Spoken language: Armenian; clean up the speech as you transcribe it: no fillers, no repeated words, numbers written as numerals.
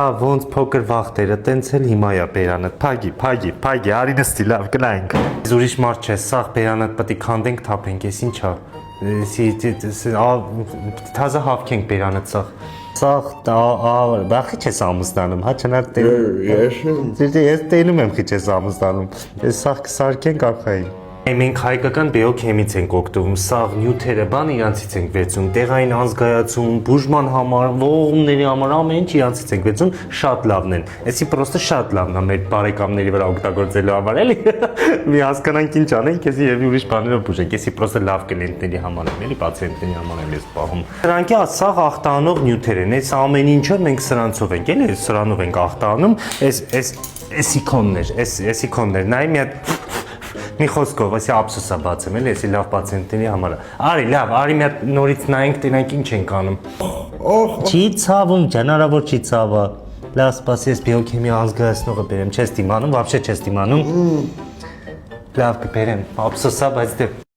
Ոնց փոքր վախտերը, տենց էլ հիմա է բերանը։ Փագի, արի նստի, լավ, գնայինք։ Ես ուրիշ մարդ չէ, սաղ բերանը պետք է քանդենք, թափենք, ես ինչա։ Թազա հավքենք բերանը սաղ, բախի չես ամուսնանում, հա չնար տենում։ Ես տենում եմ խիչ ես ամուսնանում, ես սաղ կսարկենք ախային։ Մենք հայկական բիոքեմից ենք օգտվում, սաղ նյութերը բան իրանցից ենք վերցում, տեղային անզգայացում, բուժման համար, ողողումների համար ամեն ինչ իրանցից ենք վերցում, շատ լավն են։ Էսի պրոստը շատ լավն է մեր բարեկամների վրա օգտագործելու համար, էլի։ Մի հասկանանք ինչ անենք, էսի եւ ուրիշ բաներով բուժենք, էսի պրոստը լավ կլիենտների համար են, էլի պացիենտների համար եմ ես պահում։ Սրանք է սաղ ախտանող նյութեր են, այս ամեն ինչը մենք սրանցով ենք, էլի, սրանով ենք ախտանում, էսի քոններ, նայ մի հատ մի խոսքով, ասի ափսոսա բացեմ, էլի, էսի լավ պացիենտների համար է։ Արի, լավ, արի մի հատ նորից նայենք, տենանք ինչ ենք անում։ Չի ցավում, հնարավոր չի ցավը։ Լավ, սպասի, ես բիոքեմիա ազգայացնողը բերեմ, չես դիմանում, вообще չես դիմանում։ Լավ, կբերեմ, ափսոսա, բայց դե